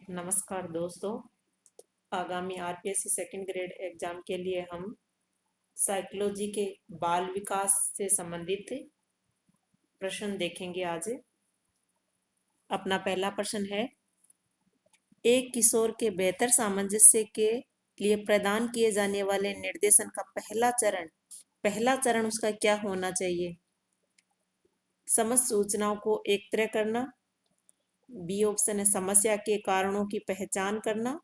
नमस्कार दोस्तों। आगामी आरपीएससी सेकंड ग्रेड एग्जाम के लिए हम साइकोलॉजी के बाल विकास से संबंधित प्रश्न देखेंगे आज। अपना पहला प्रश्न है, एक किशोर के बेहतर सामंजस्य के लिए प्रदान किए जाने वाले निर्देशन का पहला चरण उसका क्या होना चाहिए? समस्त सूचनाओं को एकत्र करना। बी ऑप्शन है समस्या के कारणों की पहचान करना।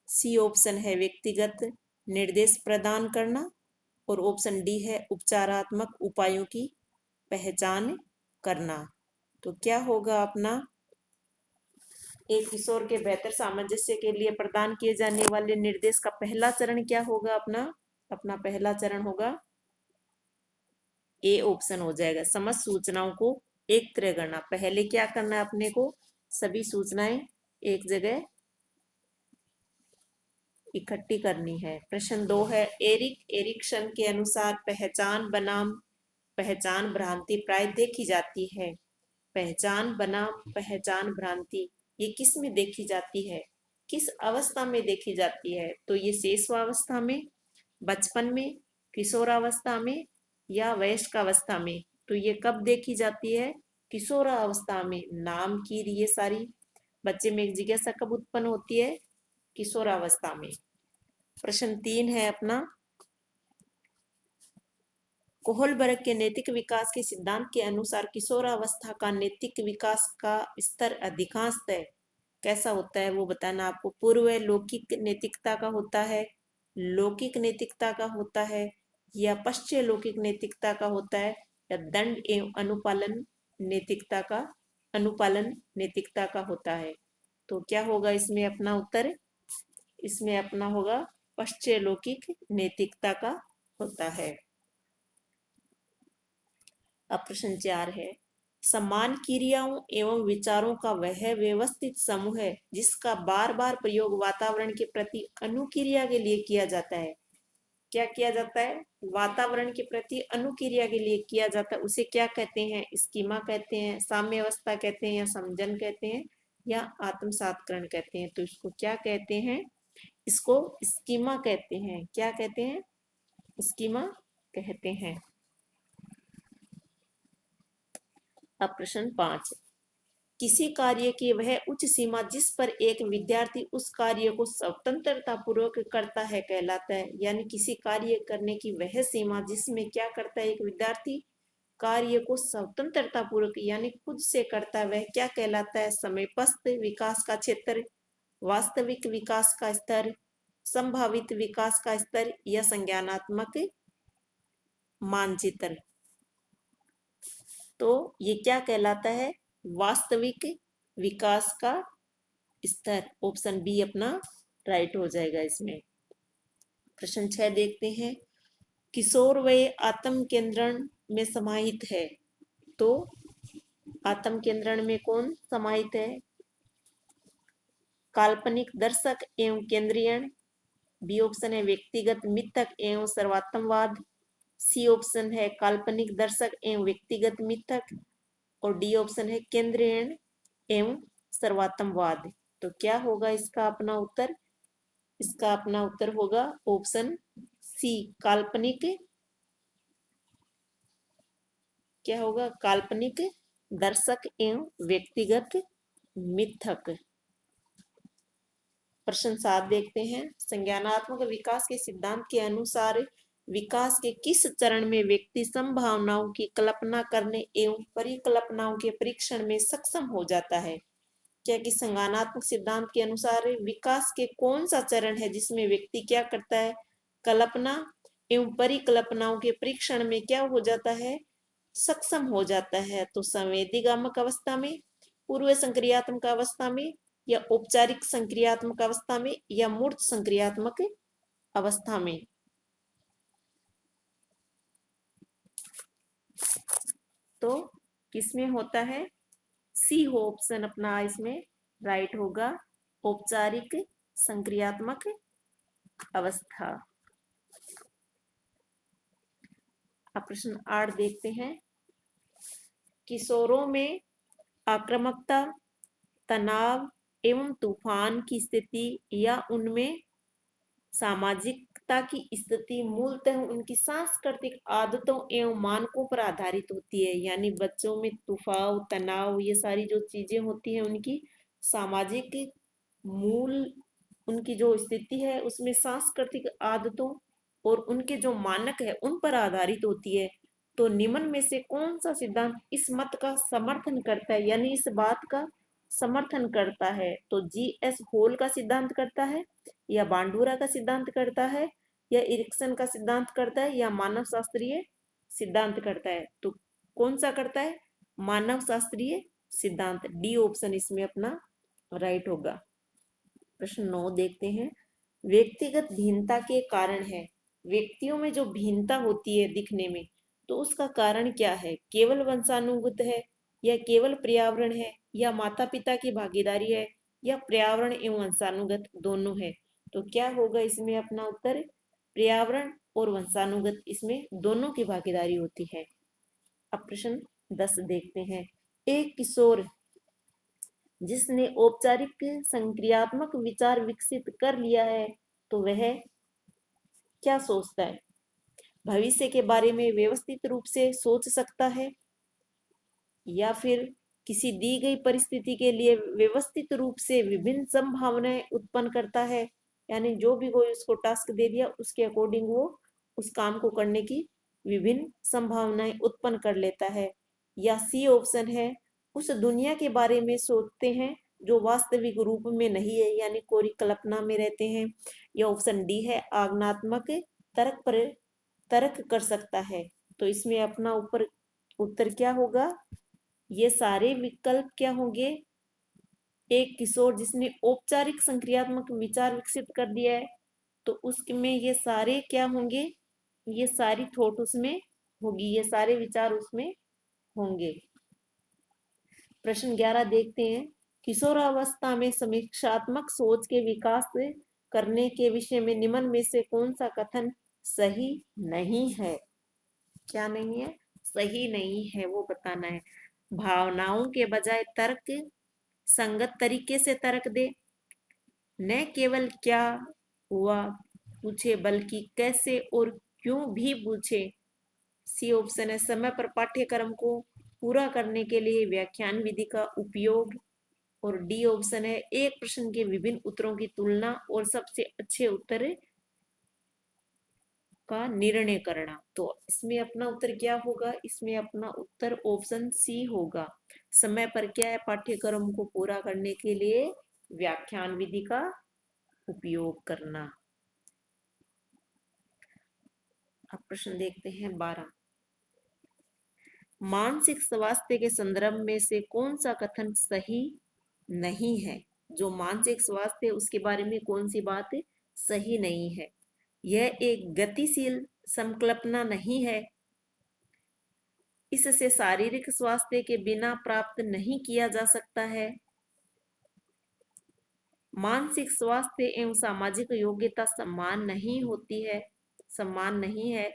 सी ऑप्शन है व्यक्तिगत निर्देश प्रदान करना। और ऑप्शन डी है उपचारात्मक उपायों की पहचान करना। तो क्या होगा अपना? एक किशोर के बेहतर सामंजस्य के लिए प्रदान किए जाने वाले निर्देश का पहला चरण क्या होगा अपना? अपना पहला चरण होगा ए ऑप्शन हो जाएगा, समस्त सूचनाओं को एकत्र करना। पहले क्या करना है अपने को? सभी सूचनाएं एक जगह इकट्ठी करनी है। प्रश्न 2 है, एरिक्सन के अनुसार पहचान बनाम पहचान भ्रांति प्राय देखी जाती है। पहचान बनाम पहचान भ्रांति ये किस में देखी जाती है? किस अवस्था में देखी जाती है? तो ये शेषवावस्था में, बचपन में, किशोरावस्था में या वयस्कावस्था में? तो ये कब देखी जाती है? किशोरावस्था में। नाम की ये सारी बच्चे में एक जिज्ञासा कब उत्पन्न होती है? किशोरावस्था में। प्रश्न 3 है अपना, कोहलबर्ग के नैतिक विकास के सिद्धांत के अनुसार किशोरावस्था का नैतिक विकास का स्तर अधिकांशतः कैसा होता है वो बताना आपको। पूर्व लौकिक नैतिकता का होता है, लौकिक नैतिकता का होता है या पश्चिम लौकिक नैतिकता का होता है या दंड एवं अनुपालन नैतिकता का होता है। तो क्या होगा इसमें अपना उत्तर? इसमें अपना होगा पश्चिम लौकिक नैतिकता का होता है। अब प्रश्न 4 है, समान क्रियाओं एवं विचारों का वह व्यवस्थित समूह है जिसका बार बार प्रयोग वातावरण के प्रति अनुक्रिया के लिए किया जाता है। क्या किया जाता है? वातावरण के प्रति अनुक्रिया के लिए किया जाता है। उसे क्या कहते हैं? स्कीमा कहते हैं, साम्य अवस्था कहते हैं या समजन कहते हैं या आत्मसात्करण कहते हैं? तो इसको क्या कहते हैं? इसको स्कीमा कहते हैं। क्या कहते हैं? स्कीमा कहते हैं। अब प्रश्न 5, किसी कार्य की वह उच्च सीमा जिस पर एक विद्यार्थी उस कार्य को स्वतंत्रता पूर्वक करता है कहलाता है। यानी किसी कार्य करने की वह सीमा जिसमें क्या करता है एक विद्यार्थी? कार्य को स्वतंत्रता पूर्वक यानी खुद से करता है, वह क्या कहलाता है? समयस्थ विकास का क्षेत्र, वास्तविक विकास का स्तर, संभावित विकास का स्तर या संज्ञानात्मक मानचित्र? तो ये क्या कहलाता है? वास्तविक विकास का स्तर। ऑप्शन बी अपना राइट हो जाएगा इसमें। प्रश्न 6 देखते हैं, किशोर वय आत्म केंद्रण में समाहित है। तो आत्म केंद्रण में कौन समाहित है? काल्पनिक दर्शक एवं केंद्रीयण। बी ऑप्शन है व्यक्तिगत मिथक एवं सर्वात्मवाद। सी ऑप्शन है काल्पनिक दर्शक एवं व्यक्तिगत मिथक। और डी ऑप्शन है केंद्रीयण एवं सर्वात्मवाद। तो क्या होगा इसका अपना उत्तर? इसका अपना उत्तर होगा ऑप्शन सी, काल्पनिक। क्या होगा? काल्पनिक दर्शक एवं व्यक्तिगत मिथक। प्रश्न 7 देखते हैं, संज्ञानात्मक विकास के सिद्धांत के अनुसार विकास के किस चरण में व्यक्ति संभावनाओं की कल्पना करने एवं परिकल्पनाओं के परीक्षण में सक्षम हो जाता है? क्या कि संज्ञानात्मक सिद्धांत के अनुसार विकास के कौन सा चरण है जिसमें व्यक्ति क्या करता है? कल्पना एवं परिकल्पनाओं के परीक्षण में क्या हो जाता है? सक्षम हो जाता है। तो संवेदीगामक अवस्था में, पूर्व संक्रियात्मक अवस्था में या औपचारिक संक्रियात्मक अवस्था में या मूर्त संक्रियात्मक अवस्था में? तो किसमें होता है? सी हो ऑप्शन अपना इसमें राइट होगा, औपचारिक संक्रियात्मक अवस्था। अब प्रश्न 8 देखते हैं, किशोरों में आक्रामकता, तनाव, एवं तूफान की स्थिति या उनमें सामाजिकता की स्थिति मूलतः उनकी सांस्कृतिक आदतों एवं मानकों पर आधारित होती है। यानी बच्चों में तूफान, तनाव, ये सारी जो चीजें होती हैं उनकी सामाजिक मूल, उनकी जो स्थिति है उसमें सांस्कृतिक आदतों और उनके जो मानक है उन पर आधारित होती है। तो निम्न में से कौन सा सिद्धांत इस मत का समर्थन करता है, यानी इस बात का समर्थन करता है? तो जीएस होल का सिद्धांत करता है, या बांडूरा का सिद्धांत करता है, या इरिक्सन का सिद्धांत करता है, या मानव शास्त्रीय सिद्धांत करता है? तो कौन सा करता है? मानव शास्त्रीय सिद्धांत। डी ऑप्शन इसमें अपना राइट होगा। प्रश्न 9 देखते हैं। व्यक्तिगत भिन्नता के कारण है। व्यक्तियों में जो भिन्नता होती है दिखने में, तो उसका कारण क्या है? केवल वंशानुगत है, या केवल पर्यावरण है, या माता पिता की भागीदारी है, या पर्यावरण एवं वंशानुगत दोनों है? तो क्या होगा इसमें अपना उत्तर? पर्यावरण और वंशानुगत, इसमें दोनों की भागीदारी होती है। अब प्रश्न 10 देखते हैं। एक किशोर जिसने औपचारिक संक्रियात्मक विचार विकसित कर लिया है, तो वह क्या सोचता है? भविष्य के बारे में व्यवस्थित रूप से सोच सकता है, या फिर किसी दी गई परिस्थिति के लिए व्यवस्थित रूप से विभिन्न संभावनाएं उत्पन्न करता है। यानी जो भी कोई उसको टास्क दे दिया उसके अकॉर्डिंग वो उस काम को करने की विभिन्न संभावनाएं उत्पन्न कर लेता है। या सी ऑप्शन है, उस दुनिया के बारे में सोचते हैं जो वास्तविक रूप में नहीं है, यानी कोरी कल्पना में रहते हैं। या ऑप्शन डी है, आज्ञात्मक तर्क पर तर्क कर सकता है। तो इसमें अपना ऊपर उत्तर क्या होगा? ये सारे विकल्प क्या होंगे? एक किशोर जिसने औपचारिक संक्रियात्मक विचार विकसित कर दिया है, तो उसमें ये सारे क्या होंगे? ये सारी थॉट उसमें होगी, ये सारे विचार उसमें होंगे। प्रश्न 11 देखते हैं। किशोरावस्था में समीक्षात्मक सोच के विकास करने के विषय में निम्न में से कौन सा कथन सही नहीं है? क्या नहीं है? सही नहीं है, वो बताना है। भावनाओं के बजाय तर्क संगत तरीके से तर्क दे। न केवल क्या हुआ पूछे, बल्कि कैसे और क्यों भी पूछे। सी ऑप्शन है, समय पर पाठ्यक्रम को पूरा करने के लिए व्याख्यान विधि का उपयोग। और डी ऑप्शन है, एक प्रश्न के विभिन्न उत्तरों की तुलना और सबसे अच्छे उत्तर का निर्णय करना। तो इसमें अपना उत्तर क्या होगा? इसमें अपना उत्तर ऑप्शन सी होगा। समय पर क्या है? पाठ्यक्रम को पूरा करने के लिए व्याख्यान विधि का उपयोग करना। अब प्रश्न देखते हैं 12। मानसिक स्वास्थ्य के संदर्भ में से कौन सा कथन सही नहीं है? जो मानसिक स्वास्थ्य है उसके बारे में कौन सी बात सही नहीं है? यह एक गतिशील संकल्पना नहीं है, इससे शारीरिक स्वास्थ्य के बिना प्राप्त नहीं किया जा सकता है। मानसिक स्वास्थ्य एवं सामाजिक योग्यता समान नहीं होती है, समान नहीं है।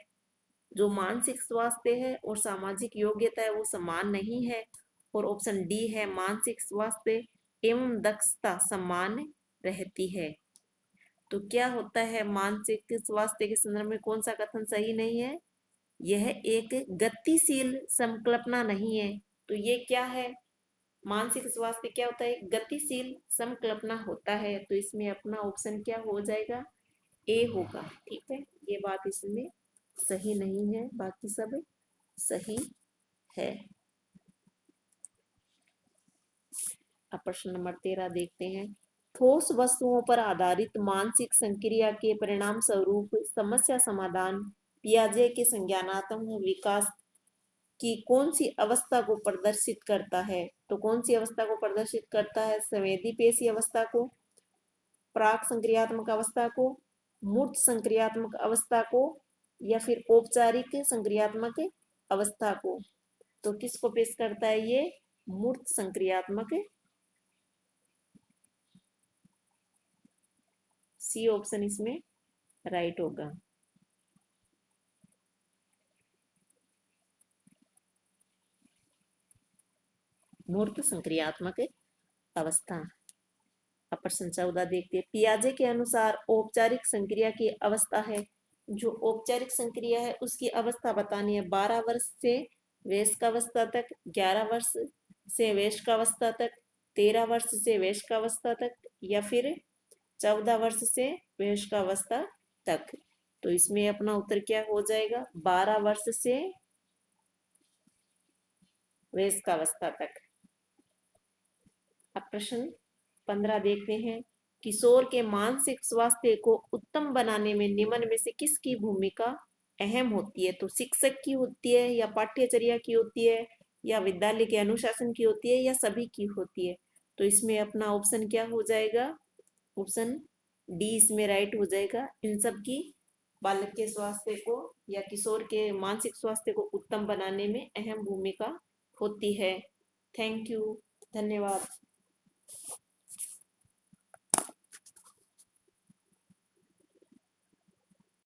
जो मानसिक स्वास्थ्य है और सामाजिक योग्यता है वो समान नहीं है। और ऑप्शन डी है, मानसिक स्वास्थ्य एवं दक्षता समान रहती है। तो क्या होता है? मानसिक स्वास्थ्य के संदर्भ में कौन सा कथन सही नहीं है? यह एक गतिशील संकल्पना नहीं है। तो ये क्या है? मानसिक स्वास्थ्य क्या होता है? गतिशील संकल्पना होता है। तो इसमें अपना ऑप्शन क्या हो जाएगा? ए होगा। ठीक है, ये बात इसमें सही नहीं है, बाकी सब सही है। अब प्रश्न नंबर 13 देखते हैं। ठोस वस्तुओं पर आधारित मानसिक संक्रिया के परिणाम स्वरूप समस्या समाधान पियाजे के संज्ञानात्मक विकास की कौन सी अवस्था को प्रदर्शित करता है? तो कौन सी अवस्था को प्रदर्शित करता है? संवेदी पेशी अवस्था को, प्राक संक्रियात्मक अवस्था को, मूर्त संक्रियात्मक अवस्था को, या फिर औपचारिक संक्रियात्मक अवस्था को? तो किसको पेश करता है ये? मूर्त संक्रियात्मक। सी ऑप्शन इसमें राइट होगा। मूर्त संक्रियात्मक अवस्था। अब प्रश्न 14 देखते हैं। पियाजे के अनुसार औपचारिक संक्रिया की अवस्था है, जो औपचारिक संक्रिया है उसकी अवस्था बतानी है 12 वर्ष से वयस्क अवस्था तक, 11 वर्ष से वयस्क अवस्था तक, 13 वर्ष से वयस्क अवस्था तक, या फिर 14 वर्ष से वयस्क अवस्था तक। तो इसमें अपना उत्तर क्या हो जाएगा? 12 वर्ष से वयस्क अवस्था तक। अब प्रश्न 15 देखते हैं। किशोर के मानसिक स्वास्थ्य को उत्तम बनाने में निम्न में से किसकी भूमिका अहम होती है? तो शिक्षक की होती है, या पाठ्यचर्या की होती है, या विद्यालय के अनुशासन की होती है, या सभी की होती है? तो इसमें अपना ऑप्शन क्या हो जाएगा? ऑप्शन डी इसमें राइट हो जाएगा। इन सब की बालक के स्वास्थ्य को या किशोर के मानसिक स्वास्थ्य को उत्तम बनाने में अहम भूमिका होती है। Thank you. धन्यवाद।